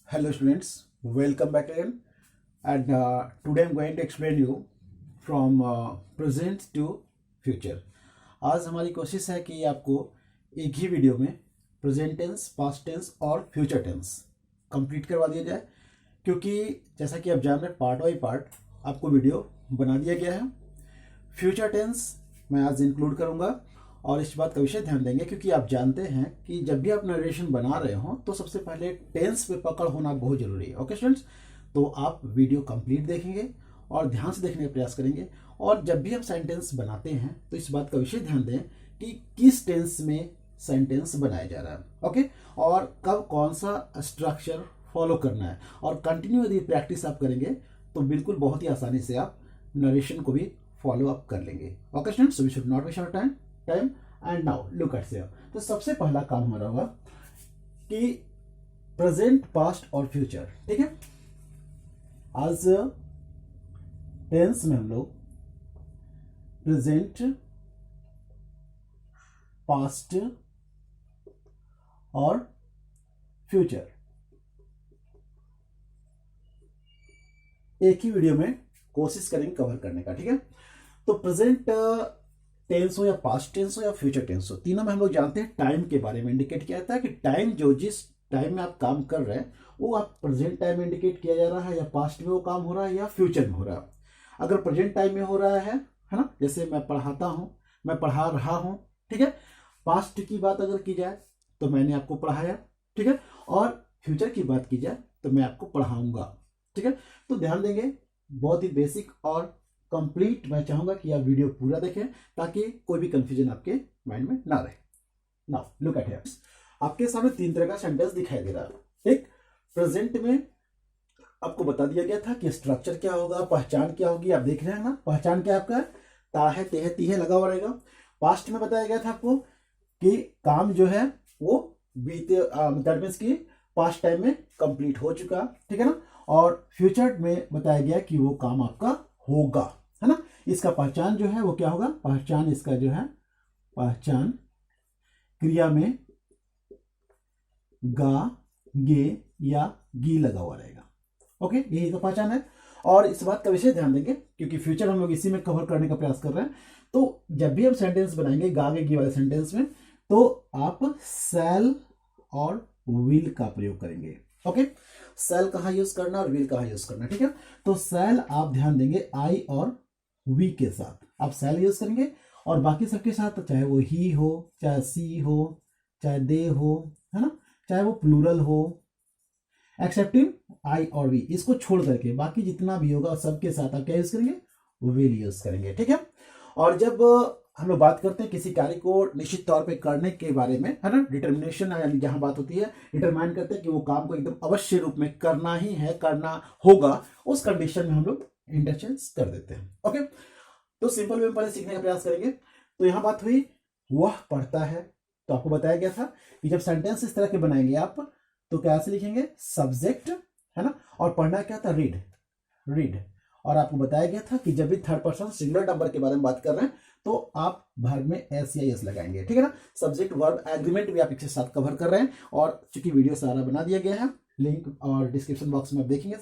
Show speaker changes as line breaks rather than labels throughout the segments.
Hello students, welcome back again. And today I'm going to explain you from present to future. आज हमारी कोशिश है कि आपको एक ही वीडियो में प्रेजेंट टेंस, पास्ट टेंस और फ्यूचर टेंस कंप्लीट करवा दिया जाए, क्योंकि जैसा कि आप जान रहे पार्ट बाई पार्ट आपको वीडियो बना दिया गया है। फ्यूचर टेंस मैं आज इंक्लूड करूँगा और इस बात का विषय ध्यान देंगे क्योंकि आप जानते हैं कि जब भी आप नरेशन बना रहे हो तो सबसे पहले टेंस पे पकड़ होना बहुत जरूरी है। ओके स्टूडेंट्स, तो आप वीडियो कंप्लीट देखेंगे और ध्यान से देखने का प्रयास करेंगे, और जब भी हम सेंटेंस बनाते हैं तो इस बात का विषय ध्यान दें कि किस टेंस में सेंटेंस बनाया जा रहा है। ओके, और कब कौन सा स्ट्रक्चर फॉलो करना है, और कंटिन्यू यदि प्रैक्टिस आप करेंगे तो बिल्कुल बहुत ही आसानी से आप नरेशन को भी फॉलो अप कर लेंगे। Okay students, so we should not waste our time and now look at here. तो सबसे पहला काम हमारा होगा कि प्रेजेंट, पास्ट और फ्यूचर। ठीक है, आज टेंस में हम लोग प्रेजेंट, पास्ट और फ्यूचर एक ही वीडियो में कोशिश करेंगे कवर करने का। ठीक है, तो प्रेजेंट टेंस हो या पास्ट टेंस हो या फ्यूचर टेंस हो, तीनों में हम लोग जानते हैं टाइम के बारे में इंडिकेट किया जाता है कि टाइम जो जिस टाइम में आप काम कर रहे हैं वो आप प्रेजेंट टाइम में इंडिकेट किया जा रहा है, या पास्ट में वो काम हो रहा है, या फ्यूचर में हो रहा है। अगर प्रेजेंट टाइम में हो रहा है ना, जैसे मैं पढ़ाता हूं, मैं पढ़ा रहा हूं। ठीक है, पास्ट की बात अगर की जाए तो मैंने आपको पढ़ाया। ठीक है, और फ्यूचर की बात की जाए तो मैं आपको पढ़ाऊंगा। ठीक है, तो ध्यान देंगे, बहुत ही बेसिक और कंप्लीट मैं चाहूंगा कि आप वीडियो पूरा देखें ताकि कोई भी कंफ्यूजन आपके माइंड में ना रहे। नाउ लुक एट हियर, आपके सामने तीन तरह का सेंटेंस दिखाई दे रहा है। एक, प्रेजेंट में आपको बता दिया गया था कि स्ट्रक्चर क्या होगा, पहचान क्या होगी। आप देख रहे हैं ना, पहचान क्या आपका ता है, ते है, ती है लगा हुआ रहेगा। पास्ट में बताया गया था आपको कि काम जो है वो बीते दैट मींस की पास्ट टाइम में कंप्लीट हो चुका। ठीक है ना, और फ्यूचर में बताया गया कि वो काम आपका होगा, है ना। इसका पहचान जो है वो क्या होगा, पहचान इसका जो है पहचान क्रिया में गा, गे या गी लगा हुआ रहेगा। ओके, यही तो पहचान है। और इस बात का विषय ध्यान देंगे क्योंकि फ्यूचर हम लोग इसी में कवर करने का प्रयास कर रहे हैं। तो जब भी हम सेंटेंस बनाएंगे गा, गे, गी वाले सेंटेंस में, तो आप शैल और विल का प्रयोग करेंगे। ओके, शैल कहाँ यूज करना और विल कहाँ यूज करना। ठीक है, तो शैल आप ध्यान देंगे आई और वी के साथ आप शैल यूज करेंगे, और बाकी सबके साथ चाहे वो ही हो, चाहे सी हो, चाहे दे हो, है ना, चाहे वो प्लूरल हो, एक्सेप्टिंग आई और वी, इसको छोड़ करके बाकी जितना भी होगा सबके साथ आप क्या यूज करेंगे, विल यूज करेंगे। ठीक है, और जब हम लोग बात करते हैं किसी कार्य को निश्चित तौर पे करने के बारे में, है ना, डिटर्मिनेशन यानी जहां बात होती है डिटरमाइन करते हैं कि वो काम को एकदम अवश्य रूप में करना ही है, करना होगा, उस कंडीशन में हम लोग इंटरचेंज कर देते हैं। ओके, तो सिंपल वे में पहले सीखने का प्रयास करेंगे। तो यहां बात हुई वह पढ़ता है, तो आपको बताया गया था कि जब सेंटेंस इस तरह के बनाएंगे आप तो कैसे लिखेंगे, सब्जेक्ट, है ना, और पढ़ना क्या था, रीड, रीड। और आपको बताया गया था कि जब भी थर्ड पर्सन सिंगुलर नंबर के बारे में बात कर रहे हैं तो आप वर्ब में एस या एस लगाएंगे। ठीक है ना, सब्जेक्ट वर्ब एग्रीमेंट भी आप एक साथ कवर कर रहे हैं, और चूंकि वीडियो सारा बना दिया गया है, लिंक और डिस्क्रिप्शन बॉक्स में आप देखेंगे,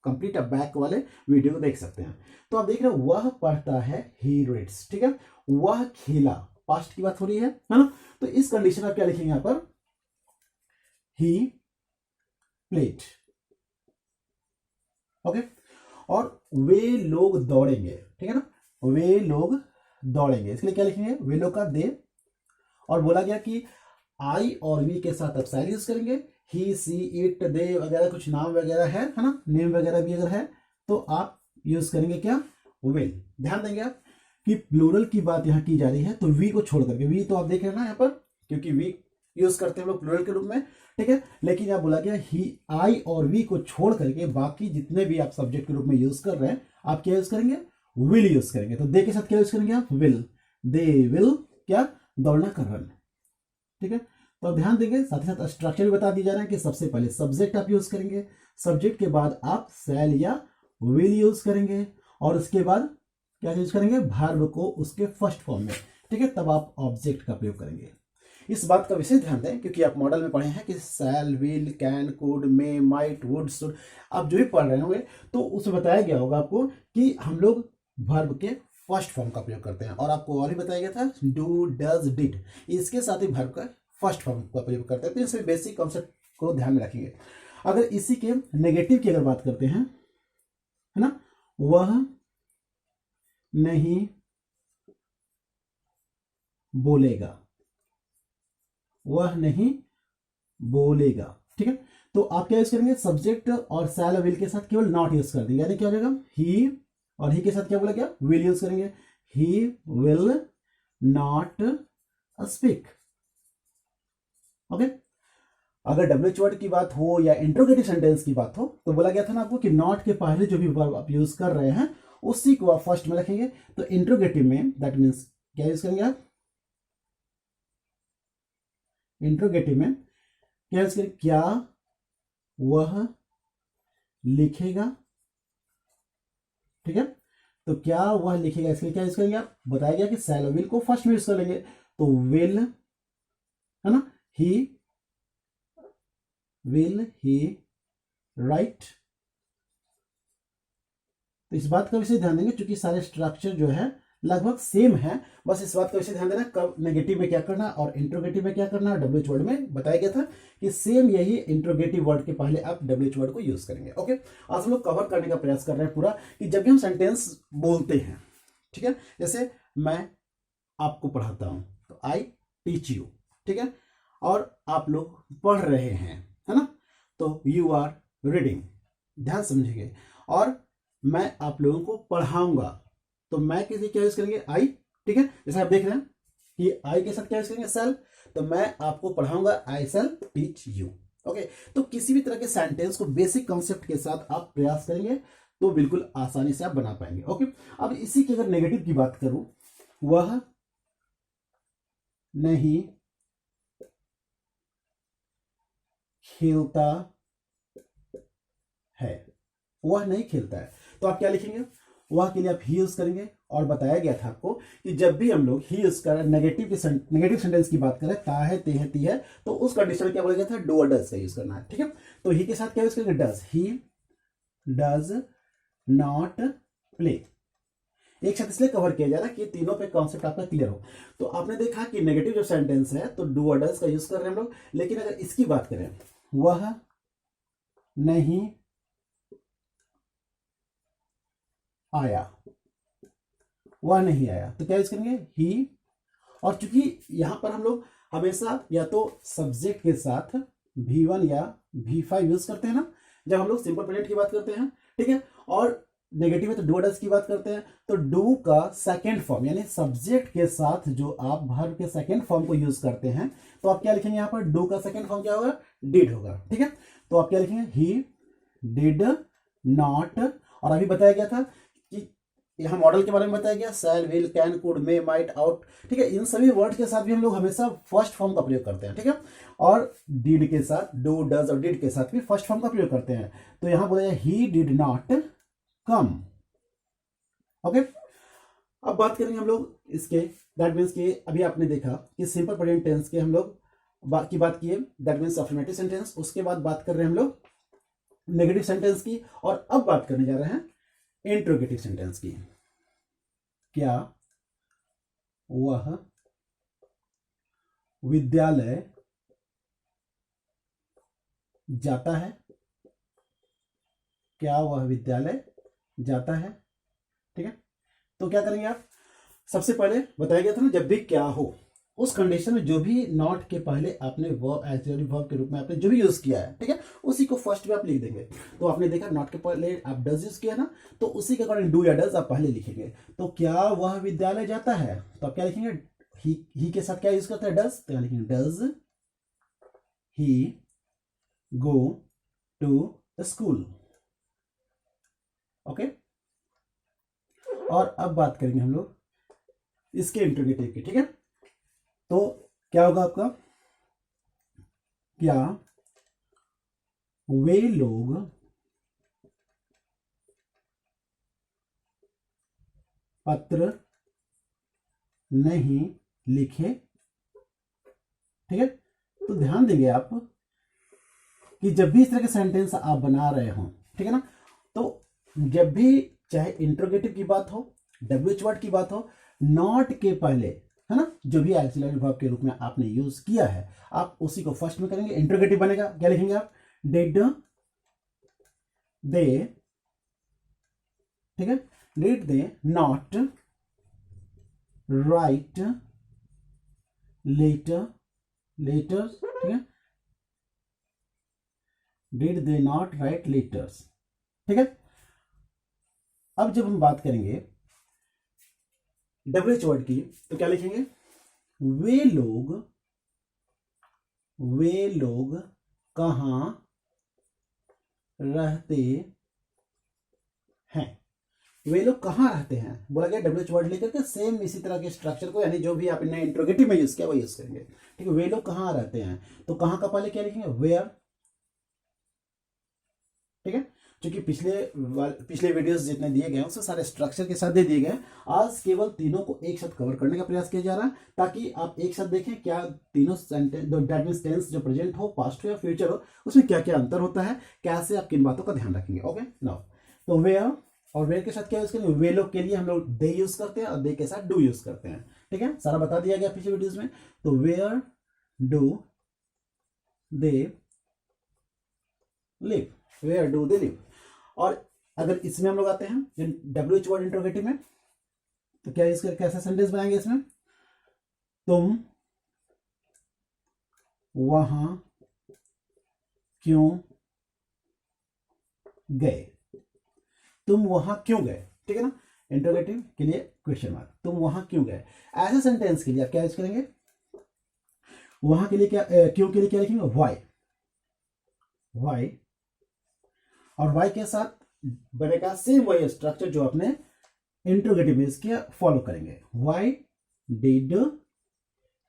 कंप्लीट आप बैक वाले वीडियो को देख सकते हैं। तो आप देख रहे हैं वह पढ़ता है, ही रीड्स। ठीक है, वह खेला, पास्ट की बात हो रही है ना, तो इस कंडीशन आप क्या लिखेंगे यहां पर, ही प्लेड। ओके, और वे लोग दौड़ेंगे। ठीक है ना, वे लोग दौड़ेंगे, इसके लिए क्या लिखेंगे, वे लोग का दे, और बोला गया कि आई और वी के साथ आप शैल यूज करेंगे। ही, सी, इट, दे वगैरह कुछ नाम वगैरह है ना, नेम वगैरह भी अगर है तो आप यूज करेंगे क्या, विल। ध्यान देंगे आप कि प्लूरल की बात यहां की जा रही है, तो वी को छोड़ करके, वी तो आप देख रहे हैं ना यहाँ पर, क्योंकि वी यूज करते हैं लोग प्लूरल के रूप में। ठीक है, लेकिन यहां बोला गया ही, आई और वी को छोड़ करके बाकी जितने भी आप सब्जेक्ट के रूप में यूज कर रहे हैं आप क्या यूज करेंगे, विल यूज करेंगे। तो दे के साथ क्या यूज करेंगे आप, विल, दे विल क्या, दौड़ना कर रन। ठीक है, तो आप ध्यान देंगे, साथ ही साथ स्ट्रक्चर भी बता दिया जा रहा है कि सबसे पहले सब्जेक्ट आप यूज करेंगे, सब्जेक्ट के बाद आप शैल या विल यूज करेंगे, और उसके बाद क्या यूज करेंगे, वर्ब को उसके फर्स्ट फॉर्म में। ठीक है, तब आप ऑब्जेक्ट का प्रयोग करेंगे। इस बात का विशेष ध्यान दें, क्योंकि आप मॉडल में पढ़े हैं कि shall, will, can, could, may, might, would, should, आप जो भी पढ़ रहे होंगे तो उसमें बताया गया होगा आपको कि हम लोग वर्ब के फर्स्ट फॉर्म का प्रयोग करते हैं। और आपको और भी बताया गया था डू, डज, डिड, इसके साथ ही वर्ब का फर्स्ट फॉर्म का प्रयोग करते हैं। तो इसमें बेसिक कॉन्सेप्ट को ध्यान में रखेंगे। अगर इसी के नेगेटिव की अगर बात करते हैं, है ना, वह नहीं बोलेगा, वह नहीं बोलेगा, ठीक है। तो आप क्या यूज करेंगे, सब्जेक्ट और शैल विल के साथ केवल नॉट यूज कर देंगे, यानी क्या हो जाएगा, ही, और ही के साथ क्या बोला गया, विल यूज करेंगे, he will not speak. Okay. अगर डब्ल्यूएच वर्ड की बात हो या इंट्रोगेटिव सेंटेंस की बात हो तो बोला गया था ना आपको कि नॉट के पहले जो भी वर्ब आप यूज कर रहे हैं उसी को आप फर्स्ट में रखेंगे। तो इंट्रोगेटिव में दैट मीन्स क्या यूज करेंगे आप, इंट्रोगेटिव में क्या यूज करेंगे, क्या वह लिखेगा, ठीक है। तो क्या वह लिखेगा, इसके लिए क्या यूज करेंगे आप, बताया गया कि शैल विल को फर्स्ट में यूज कर लेंगे। तो विल, है ना, ही विल ही राइट। तो इस बात का विशेष ध्यान देंगे, क्योंकि सारे स्ट्रक्चर जो है लगभग सेम है, बस इस बात का विशेष ध्यान देना कब नेगेटिव में क्या करना और इंट्रोगेटिव में क्या करना। डब्ल्यूएच वर्ड में बताया गया था कि सेम यही इंट्रोगेटिव वर्ड के पहले आप डब्ल्यूएच वर्ड को यूज करेंगे। ओके, आज हम लोग कवर करने का प्रयास कर रहे हैं पूरा कि जब भी हम सेंटेंस बोलते हैं, ठीक है, जैसे मैं आपको पढ़ाता हूं तो आई टीच यू, ठीक है, और आप लोग पढ़ रहे हैं, है ना, तो यू आर रीडिंग, ध्यान समझिए। और मैं आप लोगों को पढ़ाऊंगा तो मैं किसी क्या यूज करेंगे, आई, ठीक है। जैसे आप देख रहे हैं कि आई के साथ क्या यूज करेंगे, सेल, तो मैं आपको पढ़ाऊंगा, आई सेल टीच यू। ओके, तो किसी भी तरह के सेंटेंस को बेसिक कॉन्सेप्ट के साथ आप प्रयास करेंगे तो बिल्कुल आसानी से आप बना पाएंगे। ओके, अब इसी की अगर नेगेटिव की बात करूं, वह नहीं खेलता है, वह नहीं खेलता है, तो आप क्या लिखेंगे, वह के लिए आप ही यूज करेंगे। और बताया गया था आपको कि जब भी हम लोग ही यूज करें, नेगेटिव सेंटेंस की बात करें, ता है, ते है, ती है, तो उस कंडीशन में क्या बोला जाता है, डू और डज का यूज करना है, ठीक है। तो ही के साथ क्या यूज करेंगे, does, he does not play. एक साथ इसलिए कवर किया जा रहा है कि तीनों पे कॉन्सेप्ट आपका क्लियर हो। तो आपने देखा कि नेगेटिव जो सेंटेंस है तो डू और डज का यूज कर रहे हैं हम लोग, लेकिन अगर इसकी बात करें, वह नहीं आया, वह नहीं आया, तो क्या यूज करेंगे, ही। और चूंकि यहां पर हम लोग हमेशा या तो सब्जेक्ट के साथ V1 या V5 यूज करते हैं ना, जब हम लोग सिंपल प्रेजेंट की बात करते हैं, ठीक है, और नेगेटिव में तो डू डज की बात करते हैं, तो डू का सेकेंड फॉर्म यानी सब्जेक्ट के साथ जो आप वर्ब के सेकेंड फॉर्म को यूज करते हैं, तो आप क्या लिखेंगे यहां पर, डू का सेकेंड फॉर्म क्या होगा, डिड होगा, ठीक है। तो आप क्या लिखेंगे, ही डिड नॉट। और अभी बताया गया था कि यहाँ मॉडल के बारे में बताया गया, shall, will, can, could, may, might, out, ठीक है, इन सभी वर्ड के साथ भी हम लोग हमेशा फर्स्ट फॉर्म का प्रयोग करते हैं, ठीक है। और डिड के साथ, डू, डज और डिड के साथ भी फर्स्ट फॉर्म का प्रयोग करते हैं। तो यहां बोला जाए he did not come. Okay, अब बात करेंगे हम लोग इसके, दैट मीन्स कि अभी आपने देखा कि सिंपल प्रेजेंट टेंस के हम लोग की बात किए, दैट मीन्स अफर्मेटिव सेंटेंस। उसके बाद बात कर रहे हैं हम लोग नेगेटिव सेंटेंस की, और अब बात करने जा रहे हैं इंट्रोगेटिव सेंटेंस की। क्या वह विद्यालय जाता है, क्या वह विद्यालय जाता है, ठीक है। तो क्या करेंगे आप, सबसे पहले बताया गया था ना, जब भी क्या हो उस कंडीशन में जो भी नॉट के पहले आपने वर्ब, ऑक्सिलरी वर्ब के रूप में आपने जो भी यूज किया है, ठीक है, उसी को फर्स्ट में आप लिख देंगे। तो आपने देखा नॉट के पहले आप डज यूज किया ना, तो उसी के अकॉर्डिंग डू या डज आप पहले लिखेंगे। तो क्या वह विद्यालय जाता है, तो आप क्या लिखेंगे, ही के साथ क्या यूज करता है, डज, तो यहाँ लिखेंगे does he go to school. Okay, और अब बात करेंगे हम लोग इसके इंट्रोगेटिव की, ठीक है। तो क्या होगा आपका, क्या वे लोग पत्र नहीं लिखे, ठीक है। तो ध्यान देंगे आप कि जब भी इस तरह के सेंटेंस आप बना रहे हो, ठीक है ना, तो जब भी चाहे इंट्रोगेटिव की बात हो, WH वर्ड की बात हो, नॉट के पहले, है ना, जो भी ऑक्सिलरी वर्ब के रूप में आपने यूज किया है, आप उसी को फर्स्ट में करेंगे। इंट्रोगेटिव बनेगा, क्या लिखेंगे आप? डिड दे, ठीक है, did they not write letter, letters, ठीक है, did they not write letters, ठीक है। अब जब हम बात करेंगे WH वर्ड की, तो क्या लिखेंगे? वे लोग कहां रहते हैं? वे लोग कहां रहते हैं बोला गया WH वर्ड लेकर के, सेम इसी तरह के स्ट्रक्चर को, यानी जो भी आपने इंट्रोगेटिव में यूज किया वो यूज करेंगे, ठीक है। वे लोग कहां रहते हैं, तो कहां का पहले क्या लिखेंगे? वेयर, ठीक है। क्योंकि पिछले वीडियोस जितने दिए गए हैं उससे सारे स्ट्रक्चर के साथ दे दिए गए। आज केवल तीनों को एक साथ कवर करने का प्रयास किया जा रहा है, ताकि आप एक साथ देखें क्या तीनों सेंटेंस, दैट मींस टेंस जो प्रेजेंट हो, पास्ट हो या फ्यूचर हो, उसमें क्या क्या अंतर होता है, कैसे आप किन बातों का ध्यान रखेंगे। ओके नाउ, तो वेयर और वेयर के साथ क्या यूज करेंगे? वे लोग के लिए हम लोग दे यूज करते हैं और दे के साथ डू यूज करते हैं, ठीक है। सारा बता दिया गया पिछले वीडियोस में। तो where do they live, where do they live. और अगर इसमें हम लोग आते हैं WH वर्ड इंट्रोगेटिव में, तो क्या यूज करके कैसा सेंटेंस बनाएंगे इसमें? तुम वहां क्यों गए? तुम वहां क्यों गए, ठीक है ना। इंट्रोगेटिव के लिए क्वेश्चन मार्क, तुम वहां क्यों गए। ऐसे सेंटेंस के लिए आप क्या यूज करेंगे? वहां के लिए क्या, क्यों के लिए क्या लिखेंगे? Y, Y. और वाई के साथ बनेगा सेम वही स्ट्रक्चर जो आपने इंट्रोगेटिव में इसके फॉलो करेंगे। Why did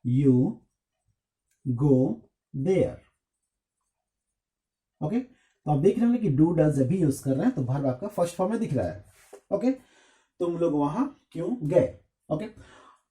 you go there, okay. तो आप देख रहे होंगे कि डू डज जब भी यूज कर रहे हैं तो वर्ब आपका फर्स्ट फॉर्म में दिख रहा है, ओके। तुम लोग वहां क्यों गए, ओके।